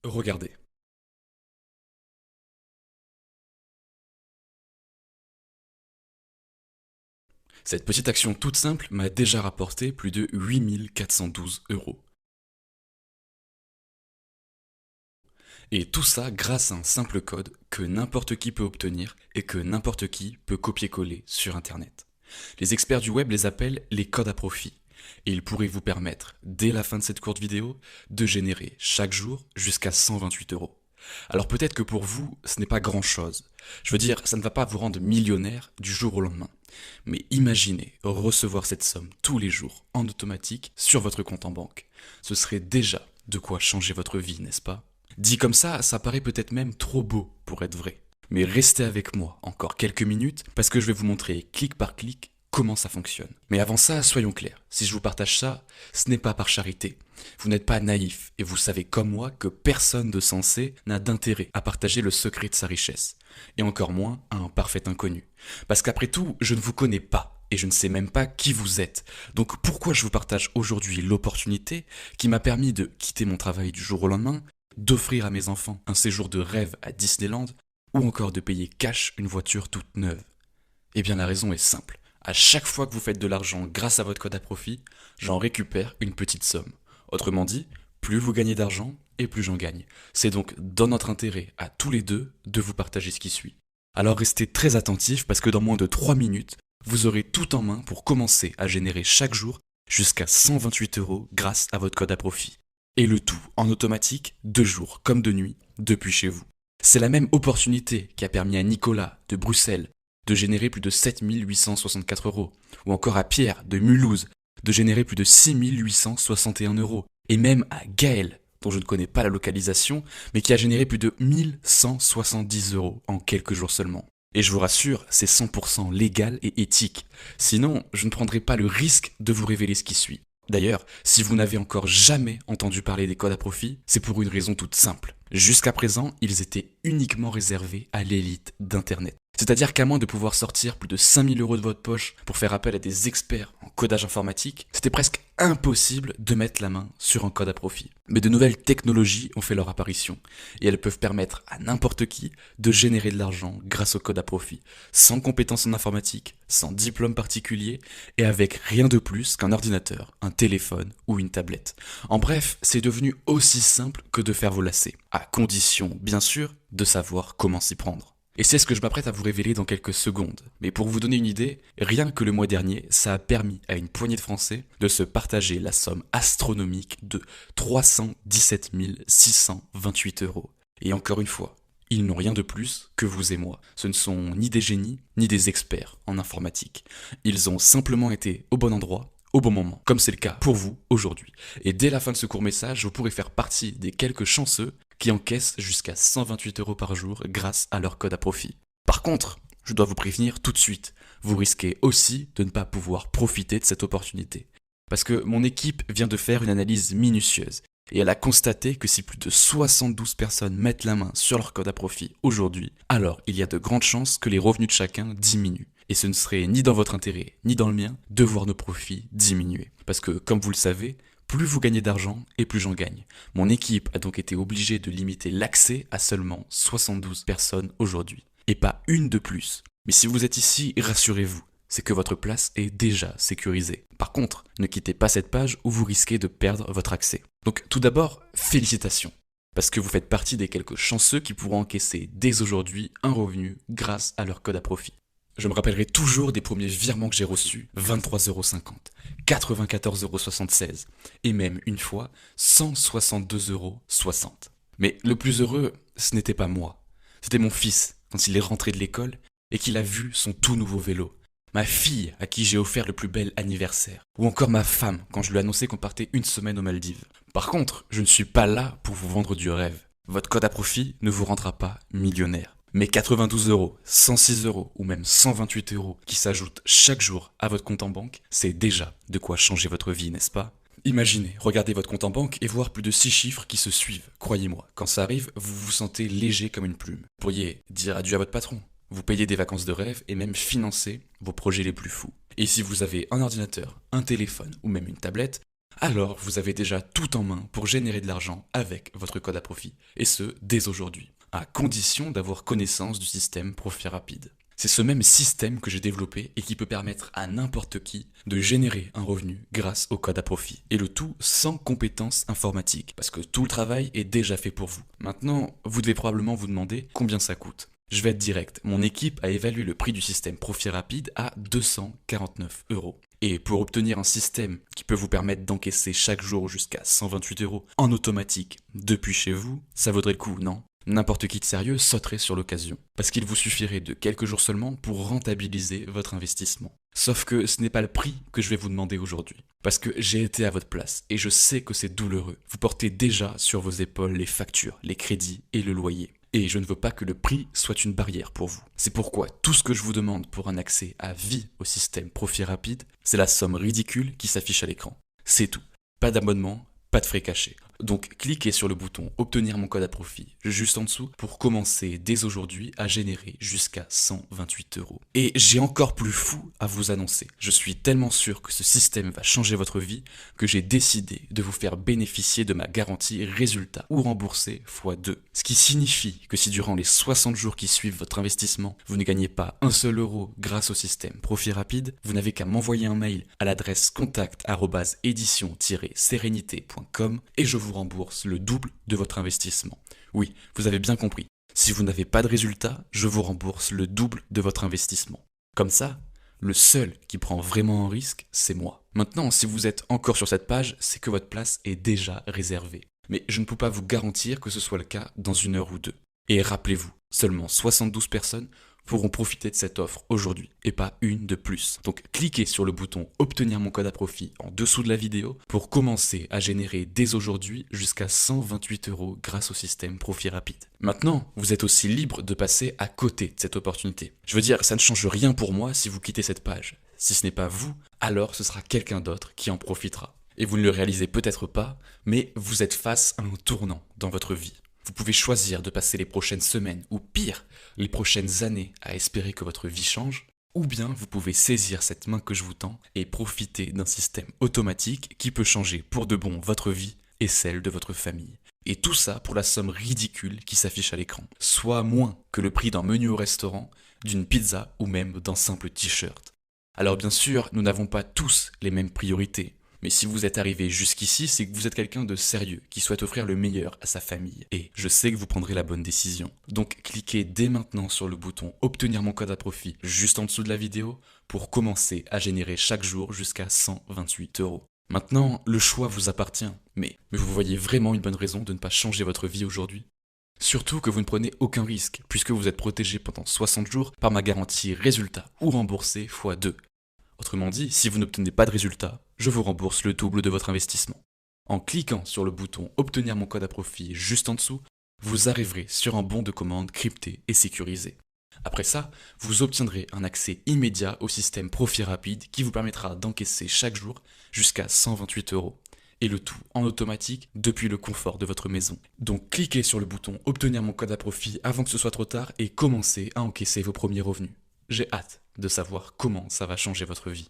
Regardez. Cette petite action toute simple m'a déjà rapporté plus de 8 412 euros. Et tout ça grâce à un simple code que n'importe qui peut obtenir et que n'importe qui peut copier-coller sur Internet. Les experts du web les appellent les codes à profit. Et ils pourraient vous permettre, dès la fin de cette courte vidéo, de générer chaque jour jusqu'à 128 euros. Alors peut-être que pour vous, ce n'est pas grand-chose. Je veux dire, ça ne va pas vous rendre millionnaire du jour au lendemain. Mais imaginez recevoir cette somme tous les jours en automatique sur votre compte en banque. Ce serait déjà de quoi changer votre vie, n'est-ce pas? Dit comme ça paraît peut-être même trop beau pour être vrai. Mais restez avec moi encore quelques minutes parce que je vais vous montrer clic par clic comment ça fonctionne. Mais avant ça, soyons clairs, si je vous partage ça, ce n'est pas par charité. Vous n'êtes pas naïf et vous savez comme moi que personne de sensé n'a d'intérêt à partager le secret de sa richesse. Et encore moins à un parfait inconnu. Parce qu'après tout, je ne vous connais pas et je ne sais même pas qui vous êtes. Donc pourquoi je vous partage aujourd'hui l'opportunité qui m'a permis de quitter mon travail du jour au lendemain, d'offrir à mes enfants un séjour de rêve à Disneyland ou encore de payer cash une voiture toute neuve? Eh bien la raison est simple. À chaque fois que vous faites de l'argent grâce à votre code à profit, j'en récupère une petite somme. Autrement dit, plus vous gagnez d'argent et plus j'en gagne. C'est donc dans notre intérêt à tous les deux de vous partager ce qui suit. Alors restez très attentifs parce que dans moins de 3 minutes, vous aurez tout en main pour commencer à générer chaque jour jusqu'à 128 euros grâce à votre code à profit. Et le tout en automatique, de jour comme de nuit, depuis chez vous. C'est la même opportunité qui a permis à Nicolas de Bruxelles de générer plus de 7 864 euros, ou encore à Pierre de Mulhouse de générer plus de 6 861 euros, et même à Gaël, dont je ne connais pas la localisation, mais qui a généré plus de 1 170 euros en quelques jours seulement. Et je vous rassure, c'est 100% légal et éthique. Sinon, je ne prendrai pas le risque de vous révéler ce qui suit. D'ailleurs, si vous n'avez encore jamais entendu parler des codes à profit, c'est pour une raison toute simple. Jusqu'à présent, ils étaient uniquement réservés à l'élite d'Internet. C'est-à-dire qu'à moins de pouvoir sortir plus de 5 000 euros de votre poche pour faire appel à des experts en codage informatique, c'était presque impossible de mettre la main sur un code à profit. Mais de nouvelles technologies ont fait leur apparition, et elles peuvent permettre à n'importe qui de générer de l'argent grâce au code à profit, sans compétences en informatique, sans diplôme particulier, et avec rien de plus qu'un ordinateur, un téléphone ou une tablette. En bref, c'est devenu aussi simple que de faire vos lacets, à condition, bien sûr, de savoir comment s'y prendre. Et c'est ce que je m'apprête à vous révéler dans quelques secondes. Mais pour vous donner une idée, rien que le mois dernier, ça a permis à une poignée de Français de se partager la somme astronomique de 317 628 euros. Et encore une fois, ils n'ont rien de plus que vous et moi. Ce ne sont ni des génies, ni des experts en informatique. Ils ont simplement été au bon endroit, au bon moment, comme c'est le cas pour vous aujourd'hui. Et dès la fin de ce court message, vous pourrez faire partie des quelques chanceux qui encaissent jusqu'à 128 euros par jour grâce à leur code à profit. Par contre, je dois vous prévenir tout de suite, vous risquez aussi de ne pas pouvoir profiter de cette opportunité. Parce que mon équipe vient de faire une analyse minutieuse et elle a constaté que si plus de 72 personnes mettent la main sur leur code à profit aujourd'hui, alors il y a de grandes chances que les revenus de chacun diminuent. Et ce ne serait ni dans votre intérêt, ni dans le mien, de voir nos profits diminuer. Parce que, comme vous le savez, plus vous gagnez d'argent et plus j'en gagne. Mon équipe a donc été obligée de limiter l'accès à seulement 72 personnes aujourd'hui. Et pas une de plus. Mais si vous êtes ici, rassurez-vous, c'est que votre place est déjà sécurisée. Par contre, ne quittez pas cette page où vous risquez de perdre votre accès. Donc tout d'abord, félicitations. Parce que vous faites partie des quelques chanceux qui pourront encaisser dès aujourd'hui un revenu grâce à leur code à profit. Je me rappellerai toujours des premiers virements que j'ai reçus, 23,50 €, 94,76 € et même une fois 162,60 €. Mais le plus heureux, ce n'était pas moi, c'était mon fils quand il est rentré de l'école et qu'il a vu son tout nouveau vélo. Ma fille à qui j'ai offert le plus bel anniversaire. Ou encore ma femme quand je lui ai annoncé qu'on partait une semaine aux Maldives. Par contre, je ne suis pas là pour vous vendre du rêve. Votre code à profit ne vous rendra pas millionnaire. Mais 92 euros, 106 euros ou même 128 euros qui s'ajoutent chaque jour à votre compte en banque, c'est déjà de quoi changer votre vie, n'est-ce pas? Imaginez, regardez votre compte en banque et voir plus de 6 chiffres qui se suivent. Croyez-moi, quand ça arrive, vous vous sentez léger comme une plume. Vous pourriez dire adieu à votre patron, vous payez des vacances de rêve et même financer vos projets les plus fous. Et si vous avez un ordinateur, un téléphone ou même une tablette, alors vous avez déjà tout en main pour générer de l'argent avec votre code à profit, et ce, dès aujourd'hui, à condition d'avoir connaissance du système Profit Rapide. C'est ce même système que j'ai développé et qui peut permettre à n'importe qui de générer un revenu grâce au code à profit. Et le tout sans compétences informatiques, parce que tout le travail est déjà fait pour vous. Maintenant, vous devez probablement vous demander combien ça coûte. Je vais être direct, mon équipe a évalué le prix du système Profit Rapide à 249 €. Et pour obtenir un système qui peut vous permettre d'encaisser chaque jour jusqu'à 128 € en automatique depuis chez vous, ça vaudrait le coup, non ? N'importe qui de sérieux sauterait sur l'occasion, parce qu'il vous suffirait de quelques jours seulement pour rentabiliser votre investissement. Sauf que ce n'est pas le prix que je vais vous demander aujourd'hui, parce que j'ai été à votre place et je sais que c'est douloureux. Vous portez déjà sur vos épaules les factures, les crédits et le loyer. Et je ne veux pas que le prix soit une barrière pour vous. C'est pourquoi tout ce que je vous demande pour un accès à vie au système Profit Rapide, c'est la somme ridicule qui s'affiche à l'écran. C'est tout. Pas d'abonnement, pas de frais cachés. Donc cliquez sur le bouton obtenir mon code à profit juste en dessous pour commencer dès aujourd'hui à générer jusqu'à 128 €. Et j'ai encore plus fou à vous annoncer. Je suis tellement sûr que ce système va changer votre vie que j'ai décidé de vous faire bénéficier de ma garantie résultat ou remboursé x2. Ce qui signifie que si durant les 60 jours qui suivent votre investissement, vous ne gagnez pas un seul euro grâce au système Profit Rapide, vous n'avez qu'à m'envoyer un mail à l'adresse contact@edition-sérénité.com et je vous rembourse le double de votre investissement. Oui, vous avez bien compris. Si vous n'avez pas de résultat, je vous rembourse le double de votre investissement. Comme ça, le seul qui prend vraiment un risque, c'est moi. Maintenant, si vous êtes encore sur cette page, c'est que votre place est déjà réservée. Mais je ne peux pas vous garantir que ce soit le cas dans une heure ou deux. Et rappelez-vous, seulement 72 personnes pourront profiter de cette offre aujourd'hui et pas une de plus. Donc cliquez sur le bouton obtenir mon code à profit en dessous de la vidéo pour commencer à générer dès aujourd'hui jusqu'à 128 € grâce au système Profit Rapide. Maintenant, vous êtes aussi libre de passer à côté de cette opportunité. Je veux dire, ça ne change rien pour moi si vous quittez cette page. Si ce n'est pas vous, alors ce sera quelqu'un d'autre qui en profitera. Et vous ne le réalisez peut-être pas, mais vous êtes face à un tournant dans votre vie. Vous pouvez choisir de passer les prochaines semaines, ou pire, les prochaines années à espérer que votre vie change, ou bien vous pouvez saisir cette main que je vous tends et profiter d'un système automatique qui peut changer pour de bon votre vie et celle de votre famille. Et tout ça pour la somme ridicule qui s'affiche à l'écran, soit moins que le prix d'un menu au restaurant, d'une pizza ou même d'un simple t-shirt. Alors bien sûr, nous n'avons pas tous les mêmes priorités. Mais si vous êtes arrivé jusqu'ici, c'est que vous êtes quelqu'un de sérieux, qui souhaite offrir le meilleur à sa famille. Et je sais que vous prendrez la bonne décision. Donc cliquez dès maintenant sur le bouton obtenir mon code à profit juste en dessous de la vidéo pour commencer à générer chaque jour jusqu'à 128 €. Maintenant, le choix vous appartient. Mais vous voyez vraiment une bonne raison de ne pas changer votre vie aujourd'hui ? Surtout que vous ne prenez aucun risque, puisque vous êtes protégé pendant 60 jours par ma garantie résultat ou remboursé x2. Autrement dit, si vous n'obtenez pas de résultat, je vous rembourse le double de votre investissement. En cliquant sur le bouton obtenir mon code à profit juste en dessous, vous arriverez sur un bon de commande crypté et sécurisé. Après ça, vous obtiendrez un accès immédiat au système Profit Rapide qui vous permettra d'encaisser chaque jour jusqu'à 128 €. Et le tout en automatique depuis le confort de votre maison. Donc cliquez sur le bouton obtenir mon code à profit avant que ce soit trop tard et commencez à encaisser vos premiers revenus. J'ai hâte de savoir comment ça va changer votre vie.